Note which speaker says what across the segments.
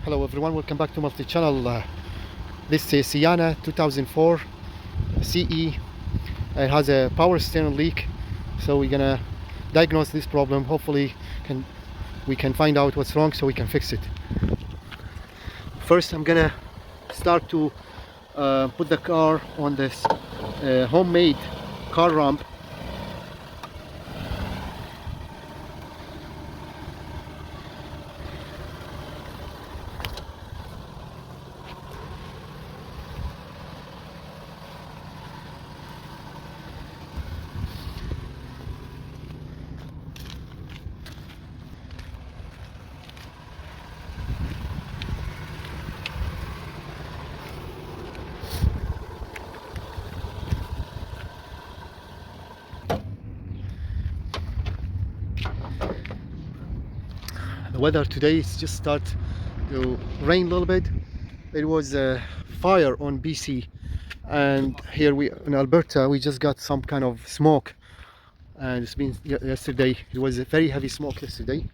Speaker 1: Hello everyone, welcome back to multi-channel. This is Sienna 2004 CE. It has a power steering leak, so we're gonna diagnose this problem. Hopefully we can find out what's wrong so we can fix it. First I'm gonna start to put the car on this homemade car ramp. The weather today is just start to rain a little bit. It was a fire on BC, and here we in Alberta we just got some kind of smoke, and it's been yesterday it was a very heavy smoke yesterday.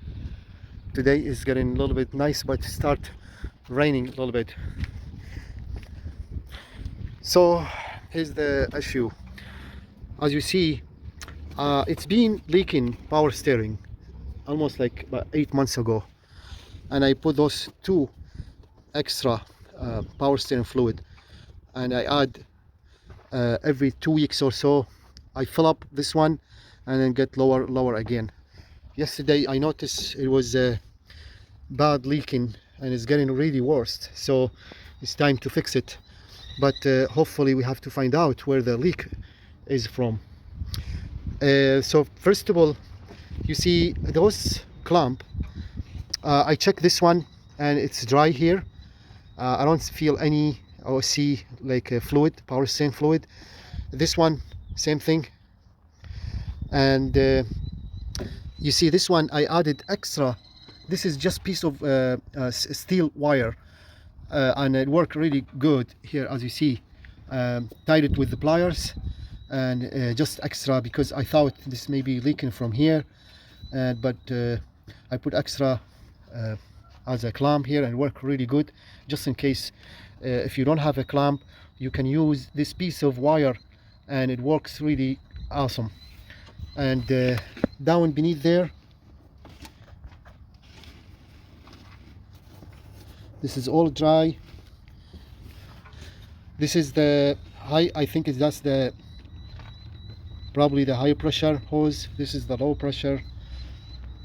Speaker 1: Today is getting a little bit nice, but start raining a little bit. So here's the issue. As you see, it's been leaking power steering almost like about 8 months ago, and I put those two extra power steering fluid, and I add every 2 weeks or so. I fill up this one and then get lower again. Yesterday I noticed it was bad leaking and it's getting really worse, so it's time to fix it. But hopefully we have to find out where the leak is from. So first of all, you see those clamp, I check this one and it's dry here. I don't feel any or see like a fluid, power steering fluid. This one, same thing. And you see this one I added extra. This is just piece of steel wire, and it worked really good here, as you see. Tied it with the pliers, and just extra because I thought this may be leaking from here, but I put extra as a clamp here, and work really good. Just in case if you don't have a clamp, you can use this piece of wire and it works really awesome. And down beneath there, this is all dry. This is the high, I think that's the probably the high pressure hose. This is the low pressure.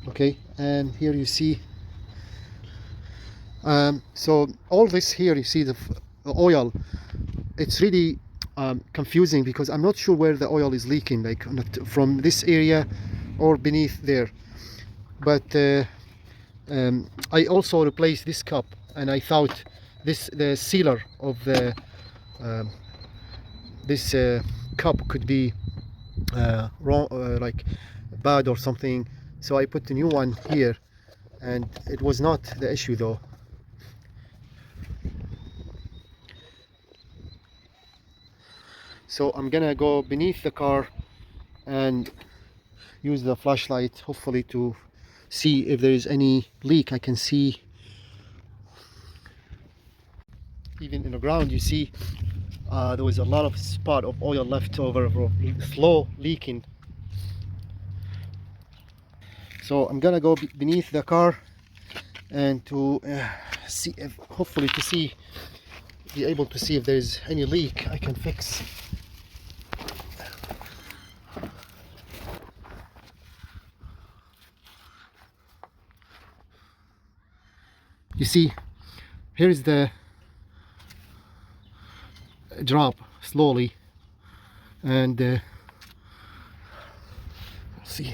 Speaker 1: Okay, and here you see so all this here, you see the oil. It's really confusing because I'm not sure where the oil is leaking, like from this area or beneath there. But I also replaced this cup, and I thought the sealer of the this cup could be wrong, like bad or something, so I put the new one here, and it was not the issue though. So I'm gonna go beneath the car and use the flashlight, hopefully to see if there is any leak. I can see even in the ground, you see there was a lot of spot of oil left over, slow leaking. So I'm gonna go beneath the car and to see if, hopefully to see, be able to see if there is any leak I can fix. You see, here is the drop slowly, and let's see.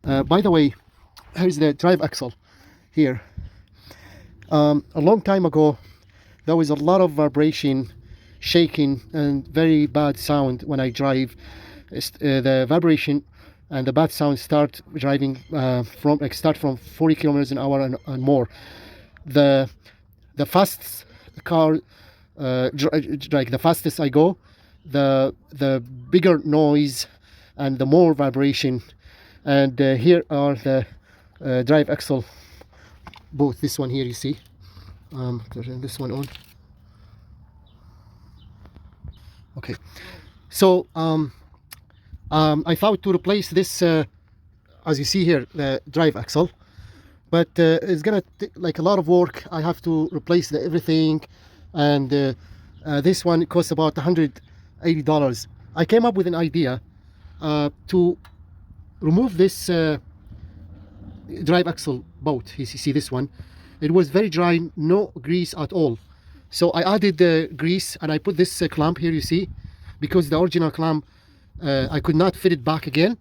Speaker 1: By the way, here's the drive axle here. A long time ago there was a lot of vibration, shaking, and very bad sound when I drive. The vibration and the bad sound start driving start from 40 kilometers an hour and more. The fastest car, like the fastest I go, the bigger noise and the more vibration. And here are the drive axle, both. This one here, you see, turn this one on. Okay, so I thought to replace this, as you see here, the drive axle, but it's gonna take like a lot of work. I have to replace everything, and this one costs about $180. I came up with an idea to remove this drive axle bolt. You see this one, it was very dry, no grease at all. So I added the grease and I put this clamp here, you see, because the original clamp I could not fit it back again,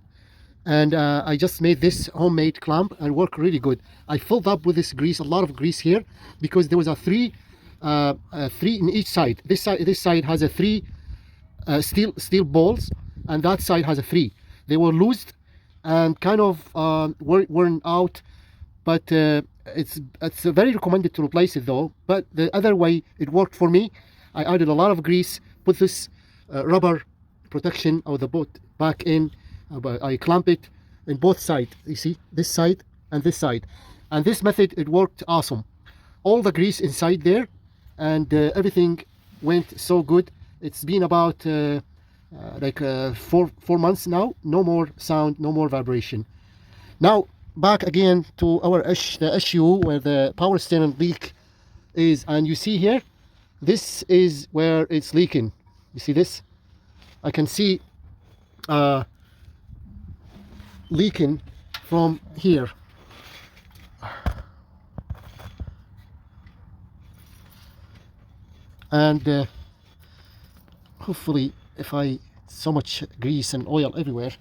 Speaker 1: and I just made this homemade clamp and worked really good. I filled up with this grease, a lot of grease here, because there was a three in each side. This side has a three steel balls, and that side has a three. They were loosed and kind of worn out, but it's very recommended to replace it though. But the other way it worked for me. I added a lot of grease, put this rubber protection of the boat back in, I clamp it in both sides, you see, this side and this side, and this method, it worked awesome. All the grease inside there, and everything went so good. It's been about 4 months now. No more sound, no more vibration. Now back again to the issue where the power steering leak is, and you see here, this is where it's leaking. You see this? I can see leaking from here. And hopefully, if so much grease and oil everywhere.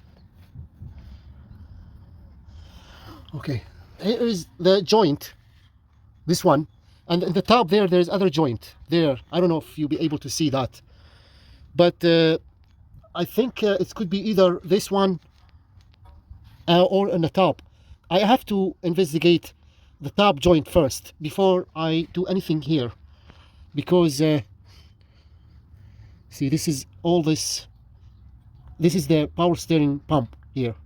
Speaker 1: Okay, here is the joint, this one, and in the top there's other joint there. I don't know if you'll be able to see that, but I think it could be either this one or in the top. I have to investigate the top joint first before I do anything here, because see, this is all this is the power steering pump here.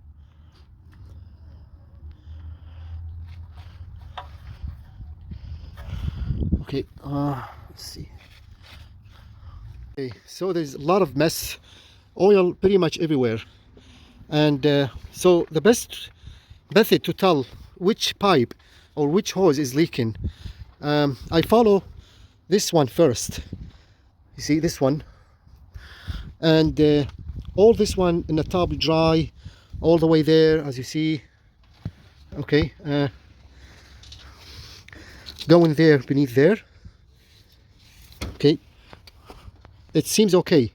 Speaker 1: Okay, let's see. Okay, so there's a lot of mess, oil pretty much everywhere, and so the best method to tell which pipe or which hose is leaking, I follow this one first. You see this one, and all this one in the top dry all the way there, as you see. Okay, going there beneath there. Okay, it seems okay.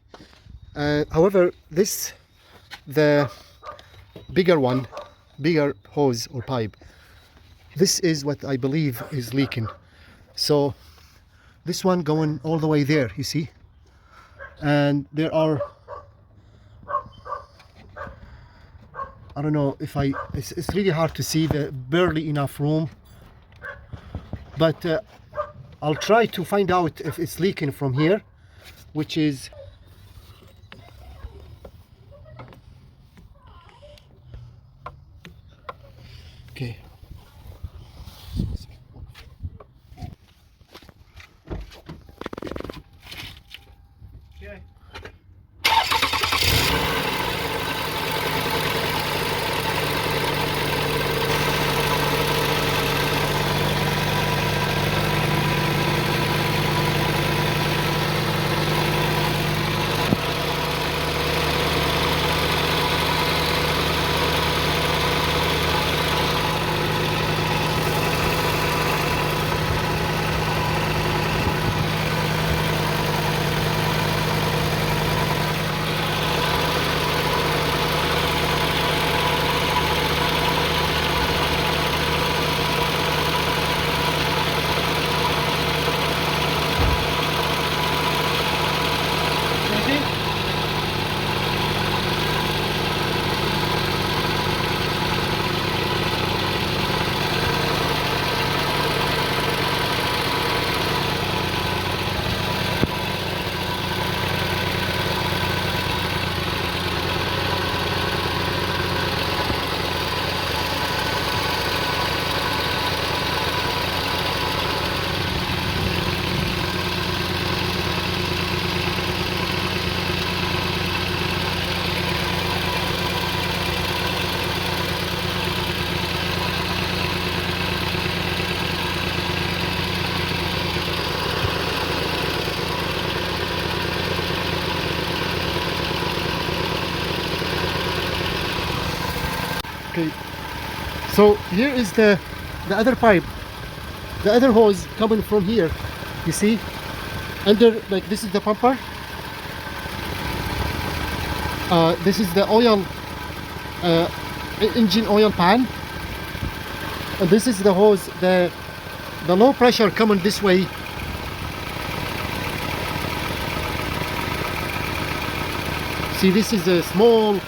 Speaker 1: However, the bigger hose or pipe, this is what I believe is leaking. So this one going all the way there, you see, and there are, I don't know if it's really hard to see, the barely enough room, but I'll try to find out if it's leaking from here, which is okay. Okay, so here is the other pipe, the other hose coming from here. You see, under, like, this is the pumper. This is the oil, engine oil pan, and this is the hose, the low pressure coming this way. See, this is a small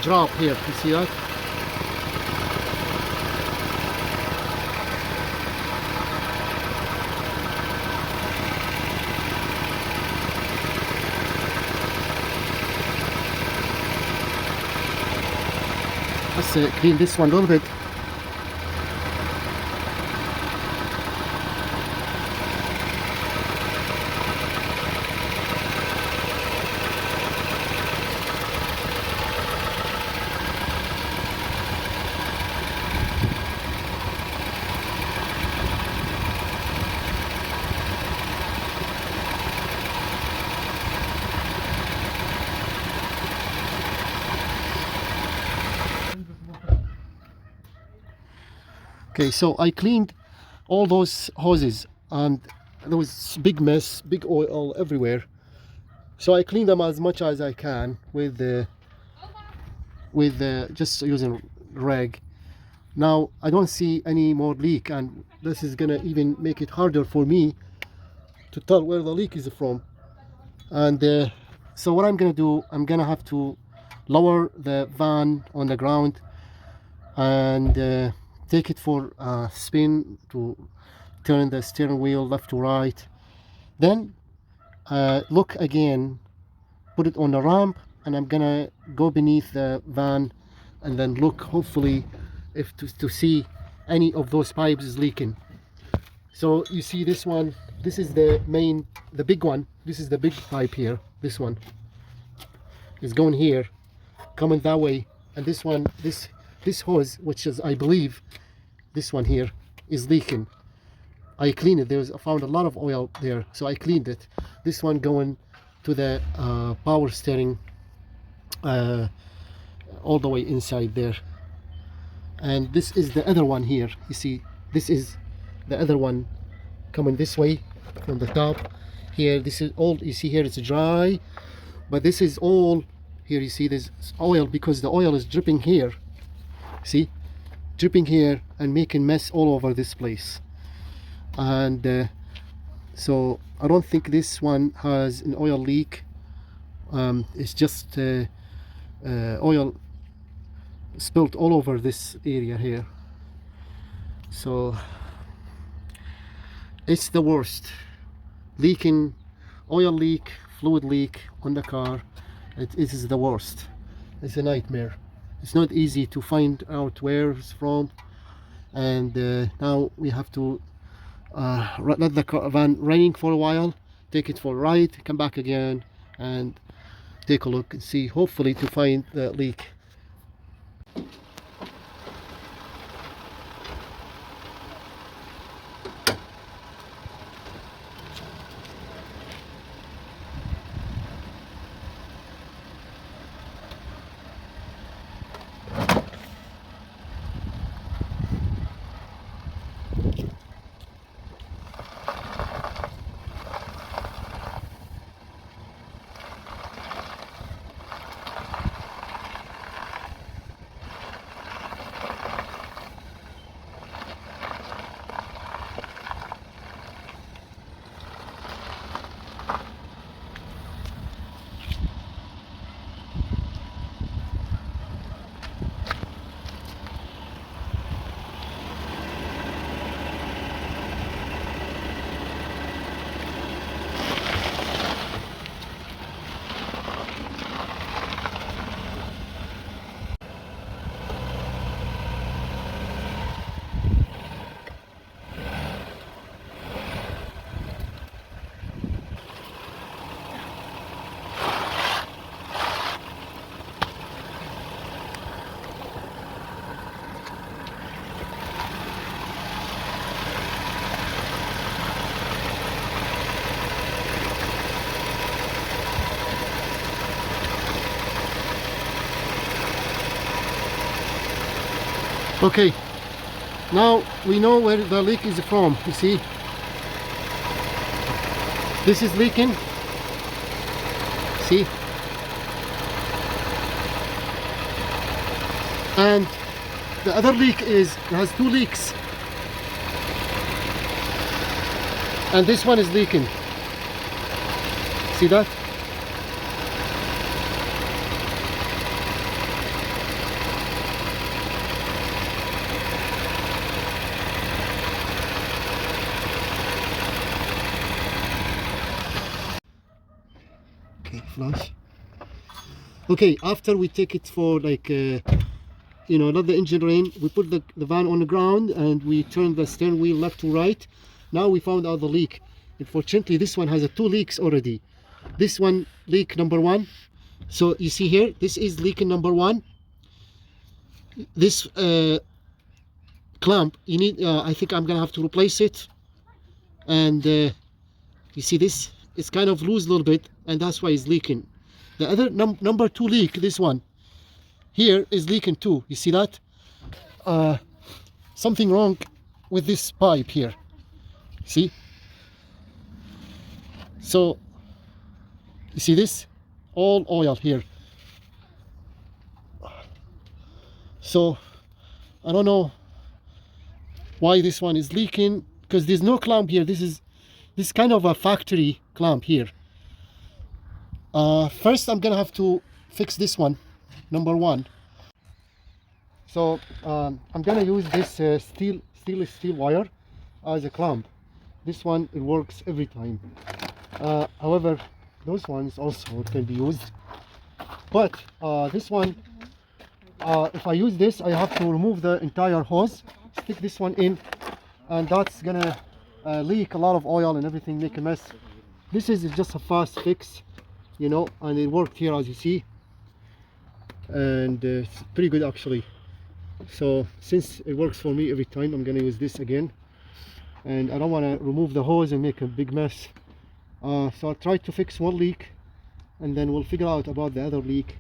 Speaker 1: drop here. You see that? Let's clean this one a little bit. Okay, so I cleaned all those hoses, and there was big mess, big oil everywhere. So I cleaned them as much as I can with just using rag. Now I don't see any more leak, and this is gonna even make it harder for me to tell where the leak is from. And so what I'm gonna do, I'm gonna have to lower the van on the ground and take it for a spin to turn the steering wheel left to right. Then look again, put it on the ramp, and I'm gonna go beneath the van and then look, hopefully, if to see any of those pipes is leaking. So you see this one, this is the main, the big one. This is the big pipe here. This one is going here, coming that way, and this one, this hose, which is, I believe, this one here, is leaking. I cleaned it. I found a lot of oil there, so I cleaned it. This one going to the power steering, all the way inside there. And this is the other one here. You see, this is the other one coming this way from the top. Here, this is all, you see here, it's dry, but this is all here. You see this oil, because the oil is dripping here. See, dripping here and making mess all over this place. And so I don't think this one has an oil leak. It's just oil spilled all over this area here. So it's the worst. Leaking, oil leak, fluid leak on the car. It is the worst. It's a nightmare. It's not easy to find out where it's from, and now we have to let the van running for a while, take it for a ride, come back again and take a look and see, hopefully, to find the leak. Okay, now we know where the leak is from. You see, this is leaking. See, and the other leak has two leaks, and this one is leaking. See that? Okay, flush. Okay, after we take it for like you know, let the engine rain, we put the van on the ground and we turn the steering wheel left to right. Now we found out the leak. Unfortunately, this one has two leaks already. This one, leak number one. So you see here, this is leaking number one. This clamp, you need, I think I'm gonna have to replace it. And you see this, it's kind of loose a little bit, and that's why it's leaking. The other number two leak, this one here, is leaking too. You see that? Something wrong with this pipe here. See? So you see this? All oil here. So I don't know why this one is leaking, because there's no clamp here. This is kind of a factory clamp here. First I'm gonna have to fix this one, number one. So I'm gonna use this stainless steel wire as a clamp. This one, it works every time. However, those ones also can be used, but this one, if I use this, I have to remove the entire hose, stick this one in, and that's gonna leak a lot of oil and everything, make a mess. This is just a fast fix, you know, and it worked here as you see, and it's pretty good actually. So since it works for me every time, I'm gonna use this again, and I don't want to remove the hose and make a big mess. So I'll try to fix one leak, and then we'll figure out about the other leak.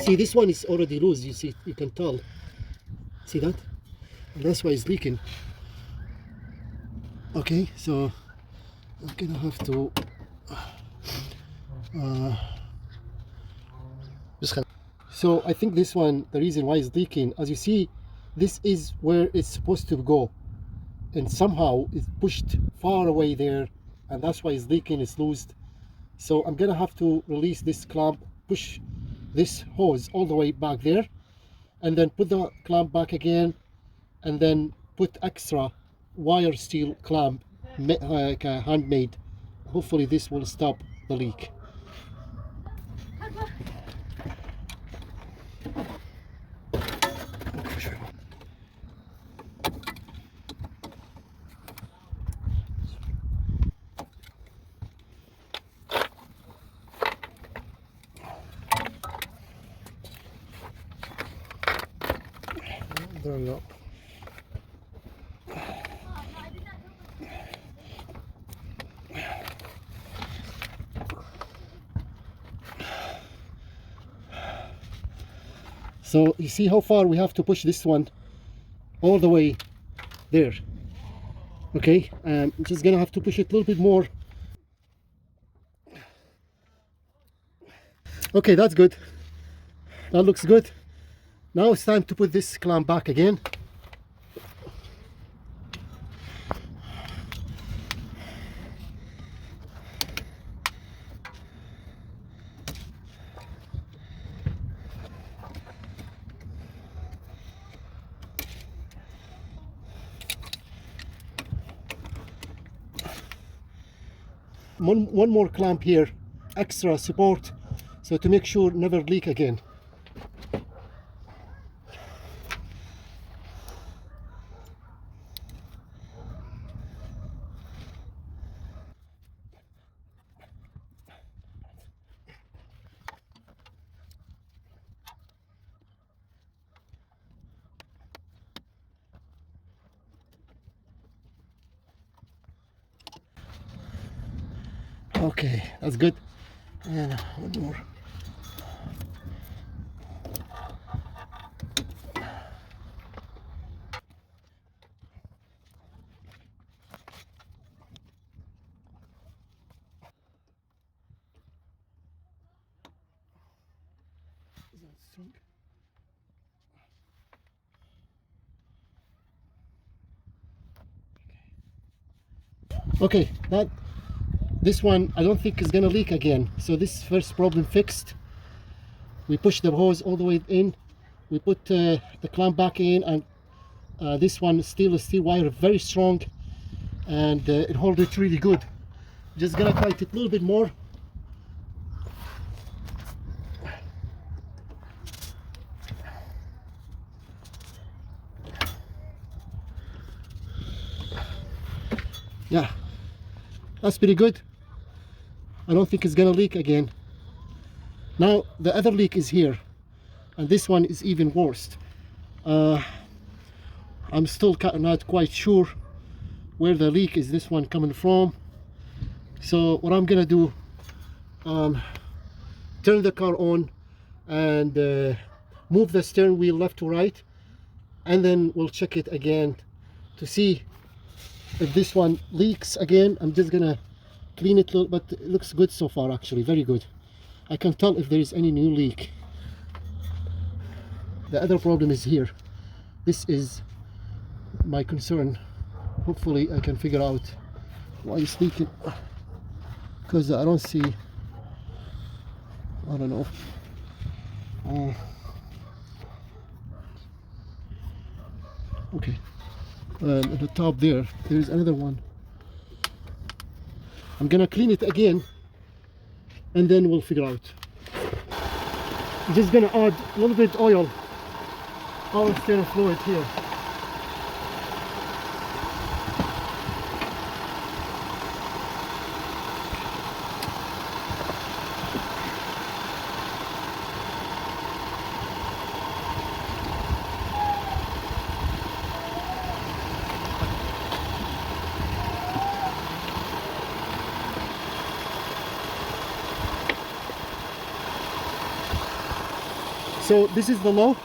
Speaker 1: See, this one is already loose, you see, you can tell. See that? And that's why it's leaking. Okay, so I'm gonna have to so I think this one, the reason why it's leaking, as you see, this is where it's supposed to go, and somehow it's pushed far away there, and that's why it's leaking, it's loose. So I'm gonna have to release this clamp, push this hose all the way back there, and then put the clamp back again, and then put extra wire steel clamp, like handmade. Hopefully this will stop the leak. There we go. So you see how far we have to push this one all the way there. Okay, I'm just gonna have to push it a little bit more. Okay, that's good. That looks good. Now it's time to put this clamp back again. One more clamp here, extra support, so to make sure never leak again. Okay, that's good. And one more. Is that strong? Okay, this one I don't think is gonna leak again. So this first problem fixed. We push the hose all the way in. We put the clamp back in, and this one is still a steel wire, very strong, and it holds it really good. Just gonna tighten it a little bit more. Yeah, that's pretty good. I don't think it's gonna leak again. Now the other leak is here, and this one is even worse. I'm still not quite sure where the leak is, this one coming from. So what I'm gonna do, turn the car on and move the steering wheel left to right, and then we'll check it again to see if this one leaks again. I'm just gonna clean it a little, but it looks good so far, actually very good. I can tell if there is any new leak. The other problem is here. This is my concern. Hopefully I can figure out why it's leaking, because I don't see, I don't know. Okay, at the top there is another one. I'm gonna clean it again, and then we'll figure out. I'm just gonna add a little bit oil, power steering fluid here. So this is the low,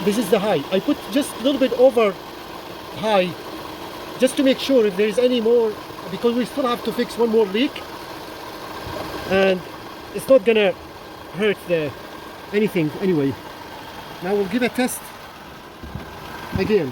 Speaker 1: this is the high. I put just a little bit over high, just to make sure if there is any more, because we still have to fix one more leak, and it's not gonna hurt anything anyway. Now we'll give a test again.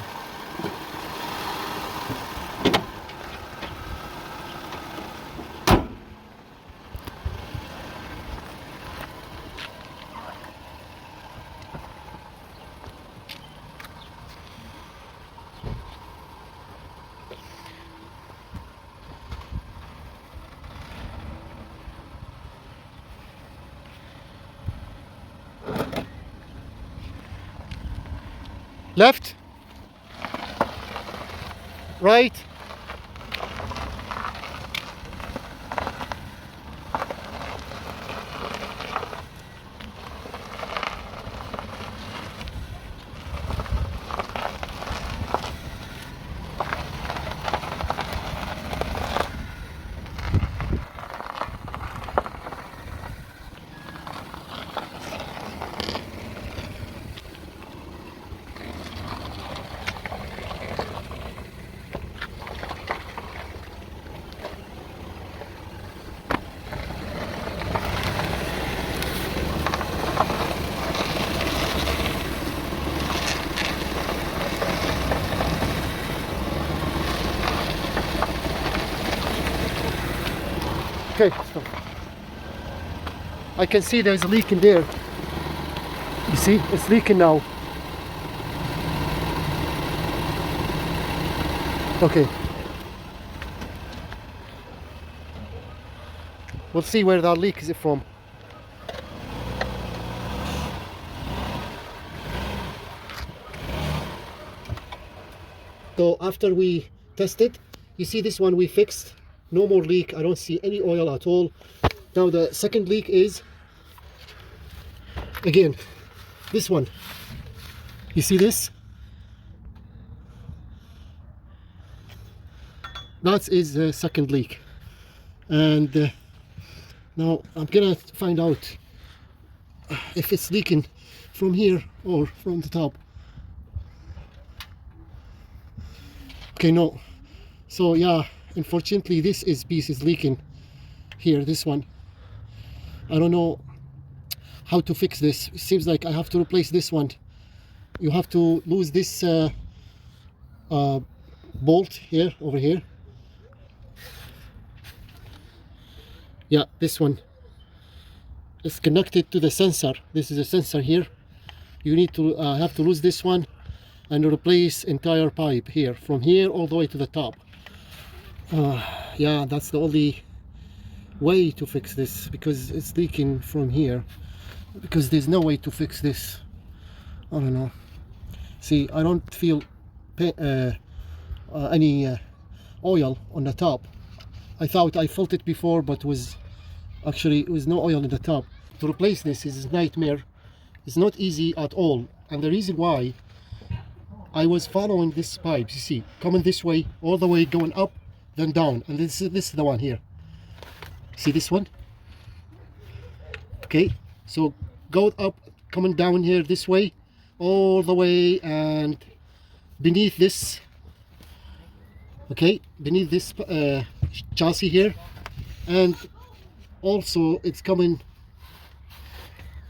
Speaker 1: Left, right, okay, stop. I can see there's a leak in there. You see, it's leaking now. Okay. We'll see where that leak is from. So after we tested, you see this one we fixed. No more leak. I don't see any oil at all. Now the second leak is, again, this one. You see this? That is the second leak. And Now I'm gonna find out if it's leaking from here or from the top. Okay, no. So yeah, unfortunately this piece is leaking here, this one. I don't know how to fix this. It seems like I have to replace this one. You have to lose this bolt here, over here. Yeah, this one is connected to the sensor. This is a sensor here. You need to have to lose this one and replace entire pipe here, from here all the way to the top. Yeah, that's the only way to fix this, because it's leaking from here, because there's no way to fix this. I don't know. See, I don't feel any oil on the top. I thought I felt it before, but it was no oil in the top. To replace this is a nightmare. It's not easy at all, and the reason why, I was following this pipe, you see, coming this way, all the way, going up, then down, and this is the one here. See this one? Okay, so go up, coming down here this way, all the way, and beneath this, okay, beneath this chassis here, and also it's coming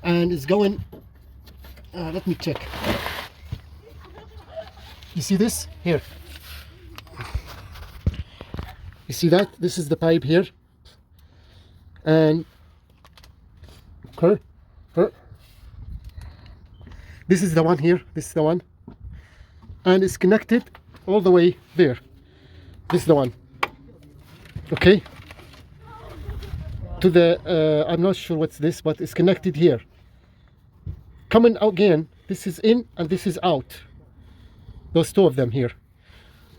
Speaker 1: and it's going, let me check. You see this here? You see that? This is the pipe here, and this is the one here. This is the one, and it's connected all the way there. This is the one. Okay. To the I'm not sure what's this, but it's connected here. Coming out again. This is in and this is out. Those two of them here.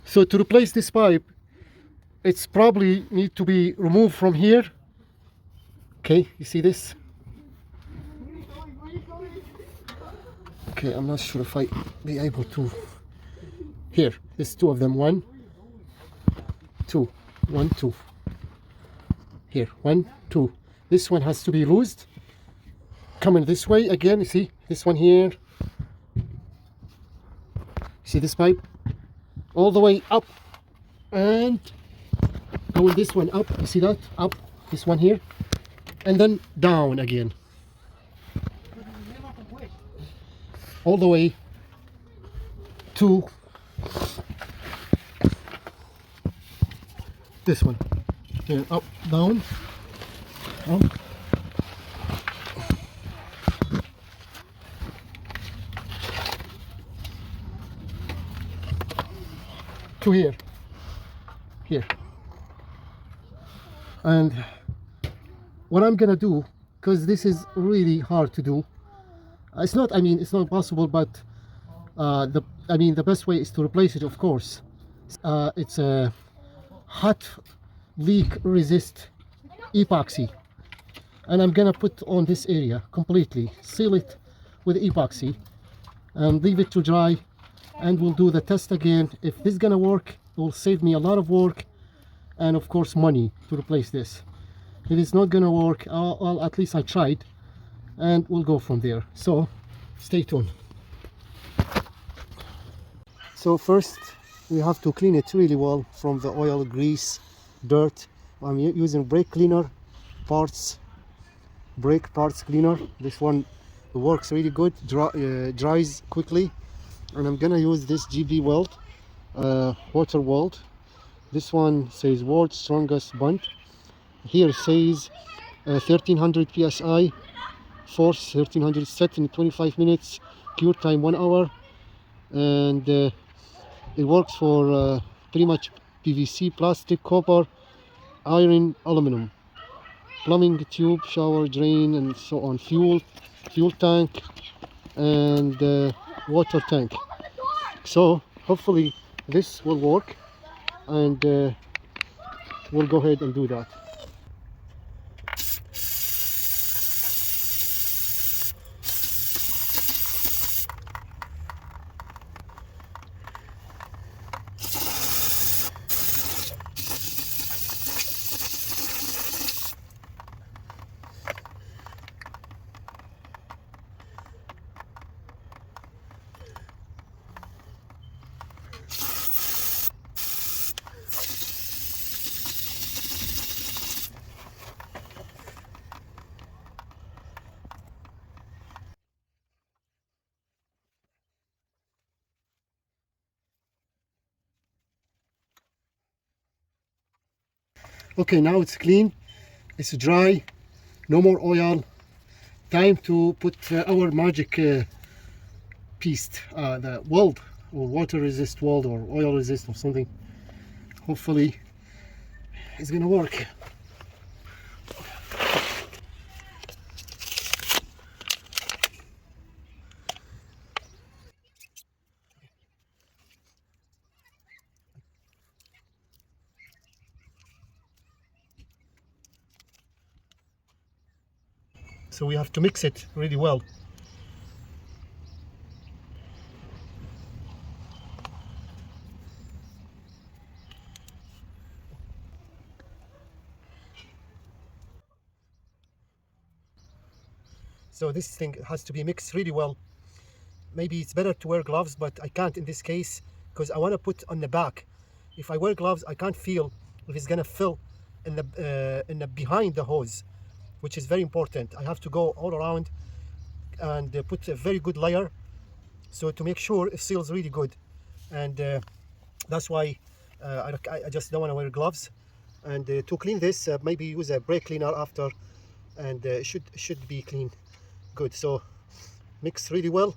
Speaker 1: So to replace this pipe, it's probably need to be removed from here. Okay, you see this? Okay, I'm not sure if I be able to. Here, there's two of them. One, two. Here, 1, 2. This one has to be loosed. Coming this way again, you see this one here. See this pipe? All the way up and going this one up. You see that? Up. This one here. And then down again. All the way to this one. Here, up, down, up. To here. And what I'm gonna do, because this is really hard to do, it's not possible, but the best way is to replace it, of course. It's a hot leak resist epoxy, and I'm gonna put on this area completely, seal it with epoxy and leave it to dry, and we'll do the test again. If this is gonna work, it will save me a lot of work and of course money to replace this. If it's not gonna work, well, at least I tried, and we'll go from there. So stay tuned. So first we have to clean it really well from the oil, grease, dirt. I'm using brake cleaner parts, brake parts cleaner. This one works really good, dries quickly. And I'm gonna use this GB Weld, water weld. This one says world's strongest bond. Here says 1300 psi, force 1300, set in 25 minutes, cure time 1 hour, and it works for pretty much PVC, plastic, copper, iron, aluminum, plumbing, tube, shower, drain, and so on, fuel tank, and water tank. So hopefully this will work, and we'll go ahead and do that. Okay, now it's clean, it's dry, no more oil. Time to put our magic piece, the weld, or water resist weld, or oil resist, or something. Hopefully it's gonna work. So we have to mix it really well. So this thing has to be mixed really well. Maybe it's better to wear gloves, but I can't in this case because I want to put on the back. If I wear gloves, I can't feel if it's gonna fill in the behind the hose, which is very important. I have to go all around and put a very good layer, so to make sure it seals really good. And that's why I just don't want to wear gloves. And to clean this, maybe use a brake cleaner after, and it should be clean good. So mix really well.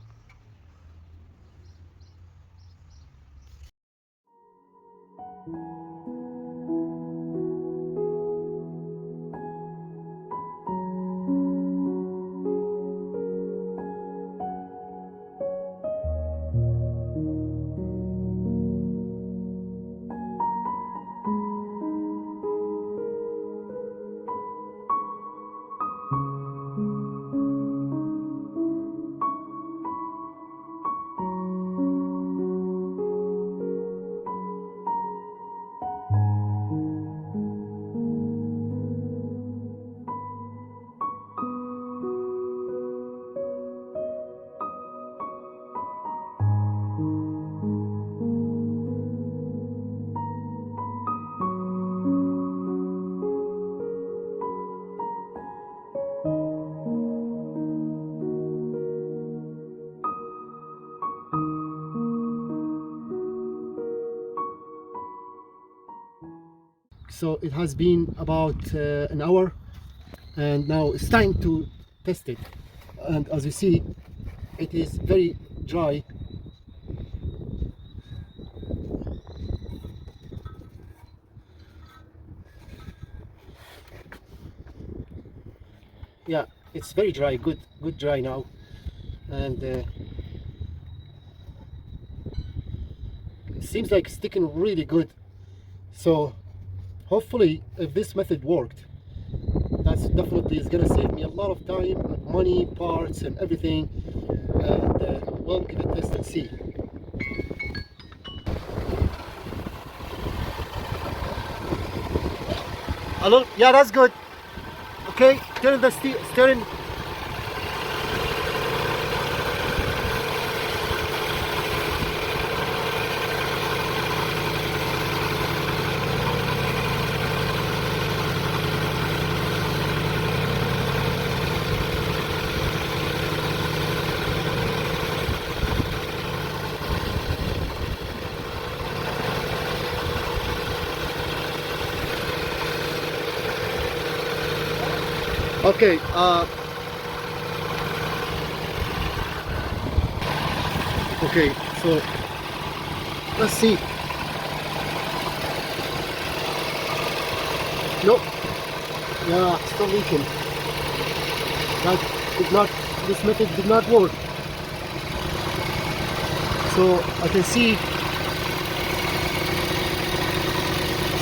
Speaker 1: So it has been about an hour, and now it's time to test it. And as you see, it is very dry. Yeah, it's very dry, good dry now. And it seems like sticking really good. So hopefully if this method worked, that's definitely is gonna save me a lot of time and money, parts and everything. And we'll give it a test and see. Hello? Yeah, that's good. Okay, turn the steering. Okay, okay, so let's see. Nope. Yeah, still leaking. That did not, this method did not work. So I can see,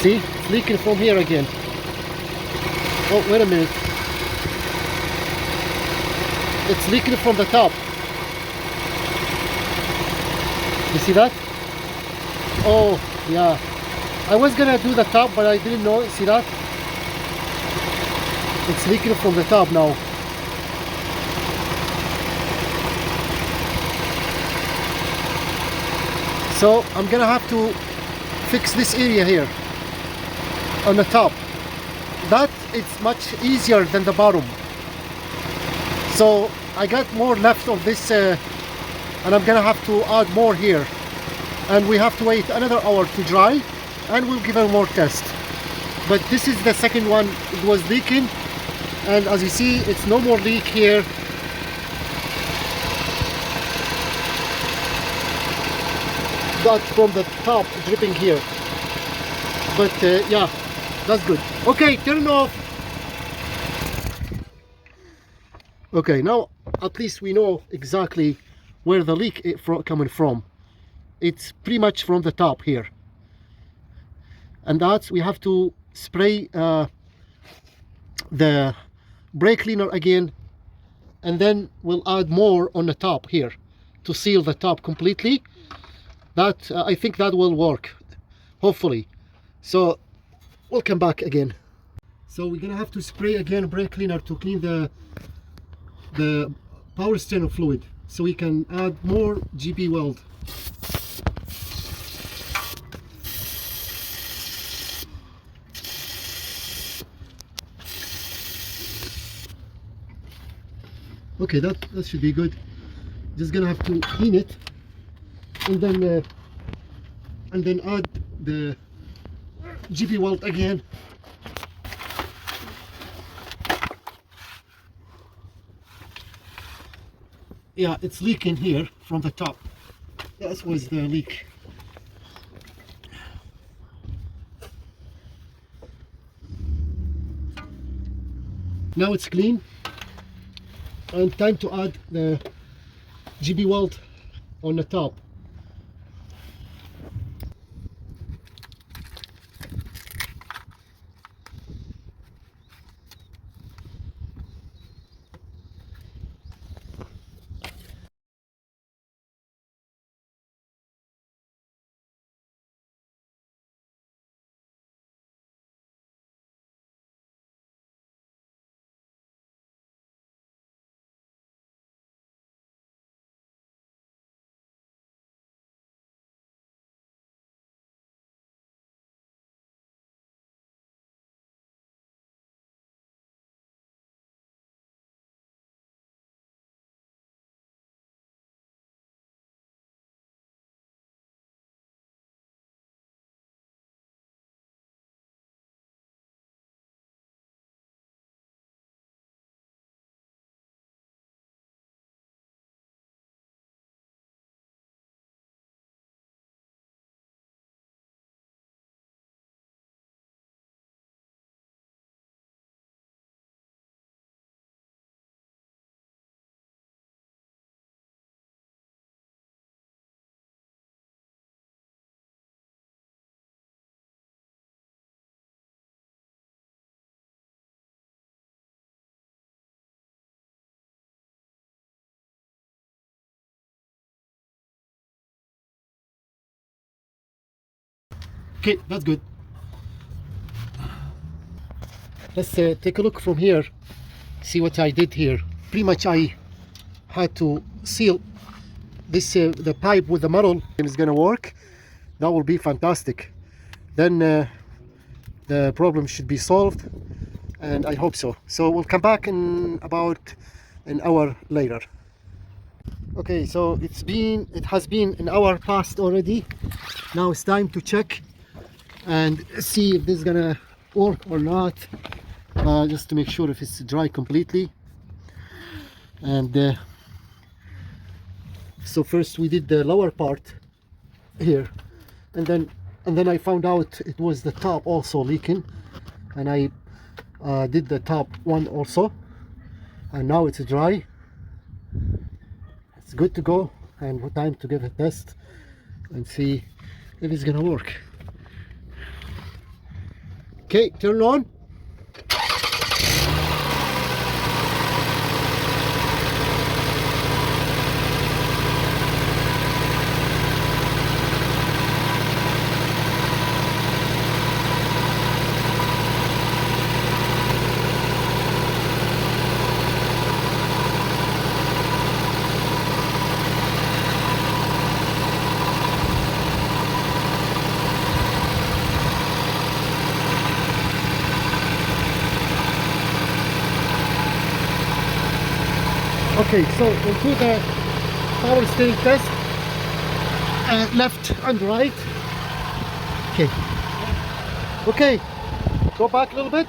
Speaker 1: it's leaking from here again. Oh, wait a minute. It's leaking from the top. You see that? Oh, yeah. I was gonna do the top, but I didn't know. See that? It's leaking from the top now. So I'm gonna have to fix this area here on the top. That it's much easier than the bottom. So I got more left of this and I'm gonna have to add more here, and we have to wait another hour to dry, and we'll give it more test. but this is the second one. It was leaking, and as you see, it's no more leak here. That from the top dripping here, but yeah, that's good. Okay, turn off. Okay, now at least we know exactly where the leak is coming from. It's pretty much from the top here, and that's we have to spray the brake cleaner again, and then we'll add more on the top here to seal the top completely. That I think that will work, hopefully. So we'll come back again. So we're gonna have to spray again brake cleaner to clean the power steering fluid, so we can add more GP weld. Okay, that should be good. Just gonna have to clean it, and then add the GP weld again. Yeah, it's leaking here from the top. That was the leak. Now it's clean, and time to add the GP weld on the top. Okay, that's good. Let's take a look from here, see what I did here. Pretty much I had to seal this the pipe with the metal. It's gonna work. That will be fantastic. Then the problem should be solved, and I hope so. So we'll come back in about an hour later. Okay, so it has been an hour past already. Now it's time to check and see if this is gonna work or not, just to make sure if it's dry completely. And so first we did the lower part here, and then I found out it was the top also leaking, and I did the top one also, and now it's dry. It's good to go, and time to give it a test and see if it's gonna work. Okay, turn on. Okay, so we'll do the power steering test, left and right. Okay. Go back a little bit.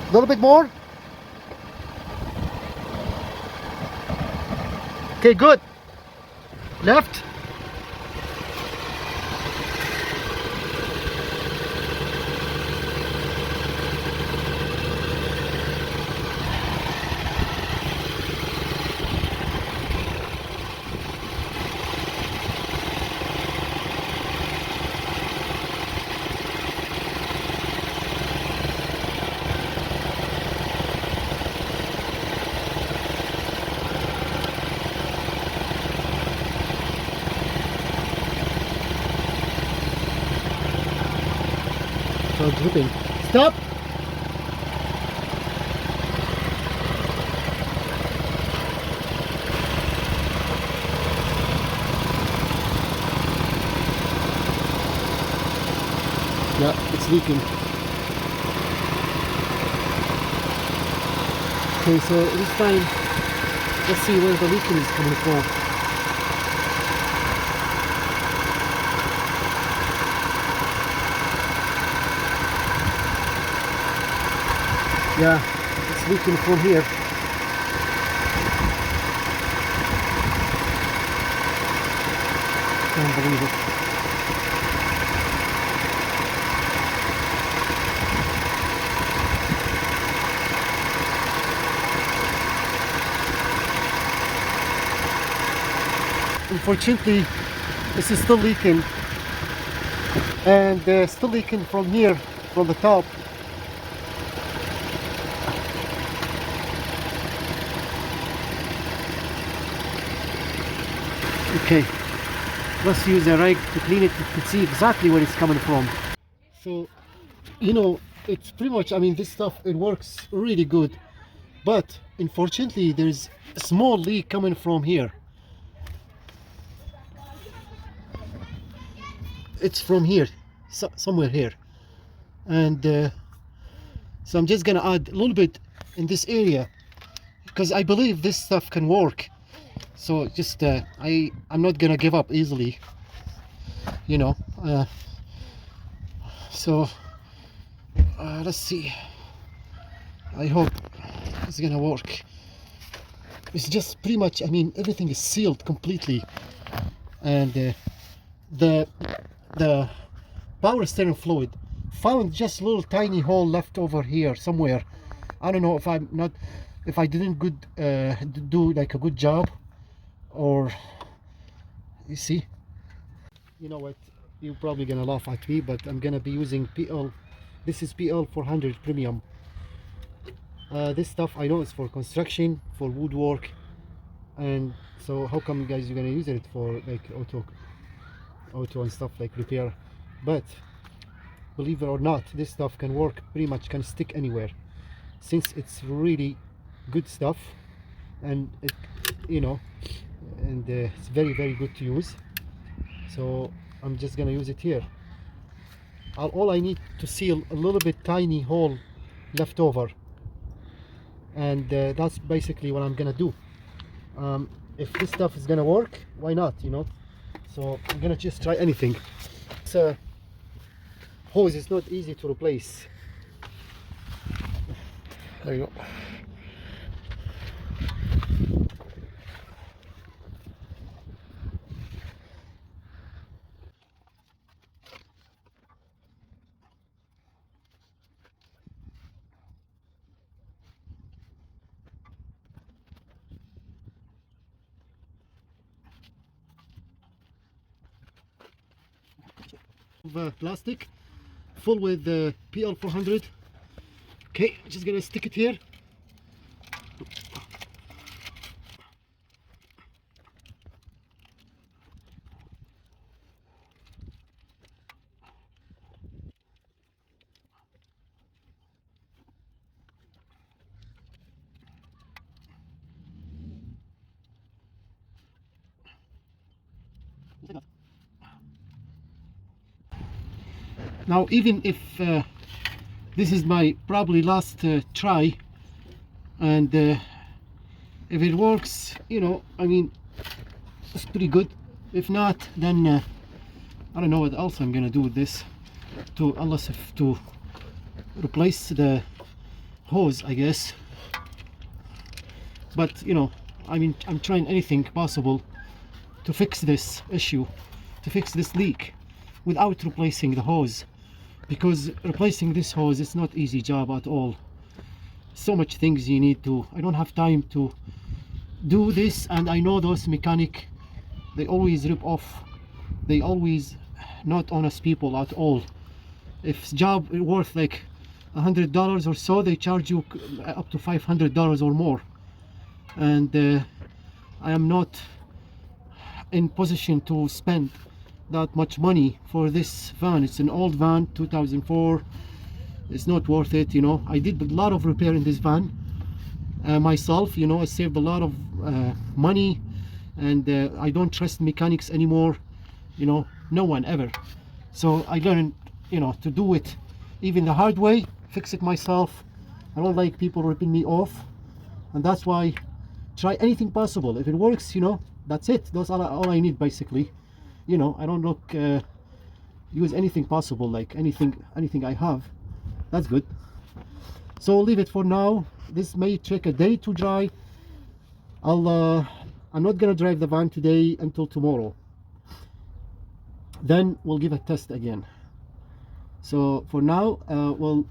Speaker 1: A little bit more. Okay, good. Left. So dripping. Stop. Yeah, it's leaking. Okay, so this time, let's see where the leaking is coming from. Yeah, it's leaking from here. Can't believe it. Unfortunately, this is still leaking, and still leaking from here, from the top. Okay, let's use a rag to clean it to see exactly where it's coming from. So, you know, it's pretty much, I mean, this stuff, it works really good, but unfortunately there's a small leak coming from here. It's from here, somewhere here, and so I'm just gonna add a little bit in this area because I believe this stuff can work. So just I'm not gonna give up easily, you know. So let's see. I hope it's gonna work. It's just pretty much, I mean, everything is sealed completely, and the power steering fluid found just a little tiny hole left over here somewhere. I don't know if I didn't do like a good job, or you see. You know what, you're probably gonna laugh at me, but I'm gonna be using PL. This is PL 400 premium. This stuff I know is for construction, for woodwork, and so how come you guys are gonna use it for like auto and stuff like repair? But believe it or not, this stuff can work, pretty much can stick anywhere, since it's really good stuff, and it, you know, and it's very good to use. So I'm just gonna use it here. All I need to seal a little bit tiny hole left over, and that's basically what I'm gonna do. If this stuff is gonna work, why not, you know? So I'm gonna just try anything. This hose is not easy to replace. There you go. Plastic full with the PL 400. Okay, just gonna stick it here. Now, even if this is my probably last try, and if it works, you know, I mean, it's pretty good. If not, then I don't know what else I'm gonna do with this, unless if to replace the hose, I guess. But you know, I mean, I'm trying anything possible to fix this issue, to fix this leak without replacing the hose, because replacing this hose is not easy job at all. So much things you need to, I don't have time to do this, and I know those mechanic, they always rip off, they always not honest people at all. If job worth like $100 or so, they charge you up to $500 or more, and I am not in position to spend that much money for this van. It's an old van, 2004. It's not worth it, you know. I did a lot of repair in this van myself, you know. I saved a lot of money, and I don't trust mechanics anymore, you know, no one ever. So I learned, you know, to do it even the hard way, fix it myself. I don't like people ripping me off, and that's why try anything possible. If it works, you know, that's it. That's all I need, basically. You know, I don't look use anything possible, like anything I have. That's good. So I'll leave it for now. This may take a day to dry. I'm not gonna drive the van today until tomorrow. Then we'll give a test again. So for now, we'll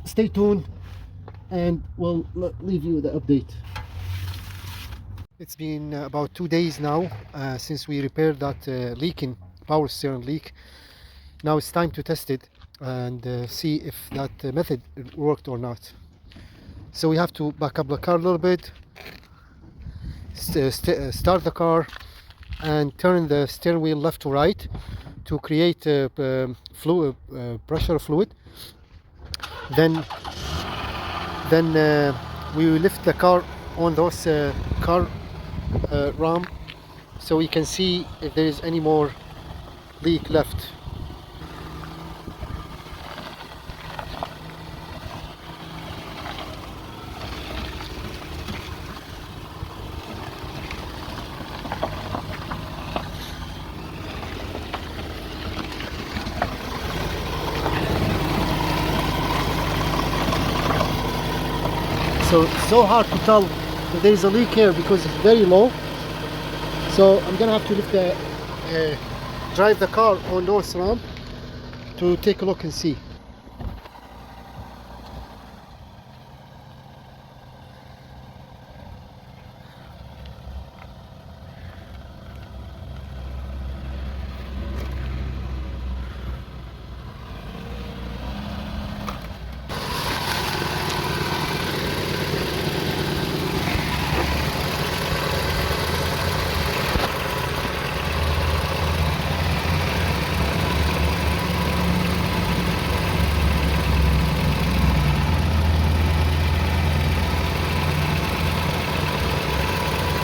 Speaker 1: stay tuned, and we'll leave you the update. It's been about 2 days now since we repaired that leaking power steering leak. Now it's time to test it and see if that method worked or not. So we have to back up the car a little bit, start the car, and turn the steering wheel left to right to create pressure fluid. Then we will lift the car on those car ram, so we can see if there is any more leak left. So it's so hard to tell that there is a leak here because it's very low. So I'm gonna have to lift drive the car on those ramp to take a look and see.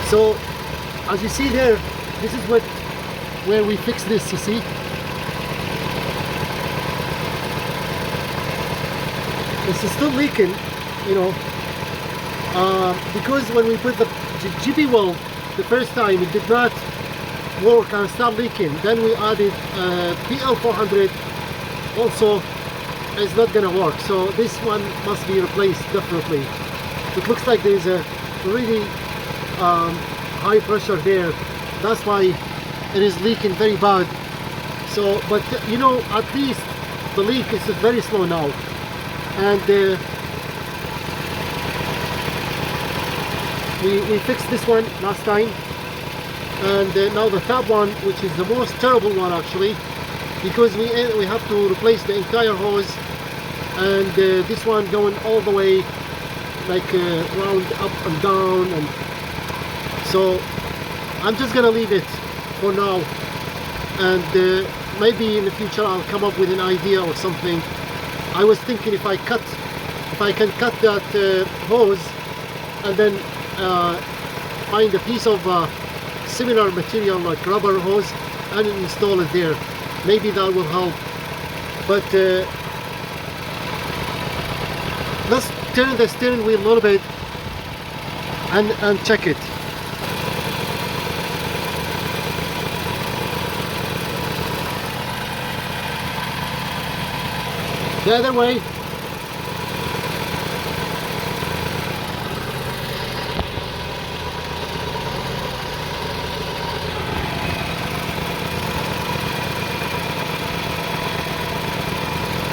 Speaker 1: So as you see there, this is where we fix this, you see. It's still leaking, you know, because when we put the GP well the first time, it did not work and start leaking. Then we added PL400, also it's not gonna work. So this one must be replaced definitely. It looks like there's a really high pressure there. That's why it is leaking very bad. So, but you know, at least the leak is very slow now. And we fixed this one last time, and now the top one, which is the most terrible one actually, because we have to replace the entire hose, and this one going all the way like round up and down, and so I'm just gonna leave it for now, and maybe in the future I'll come up with an idea or something. I was thinking if I can cut that hose and then find a piece of similar material like rubber hose and install it there, maybe that will help. But let's turn the steering wheel a little bit and check it. The other way.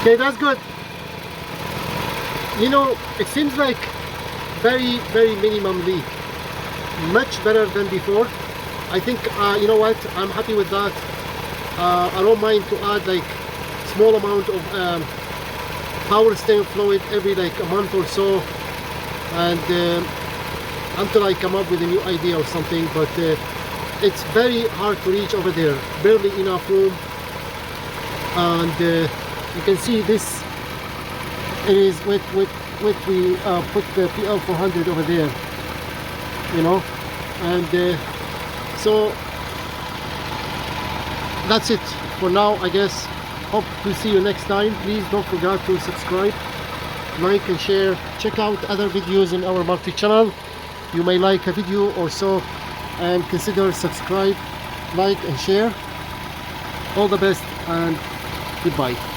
Speaker 1: Okay, that's good. You know, it seems like very minimum leak. Much better than before. I think, you know what, I'm happy with that. I don't mind to add like small amount of power steering fluid every like a month or so, and until I come up with a new idea or something. But it's very hard to reach over there, barely enough room. And you can see this, it is with we put the PL400 over there, you know. And so that's it for now, I guess. Hope to see you next time. Please don't forget to subscribe, like and share. Check out other videos in our multi channel. You may like a video or so, and consider subscribe, like and share. All the best and goodbye.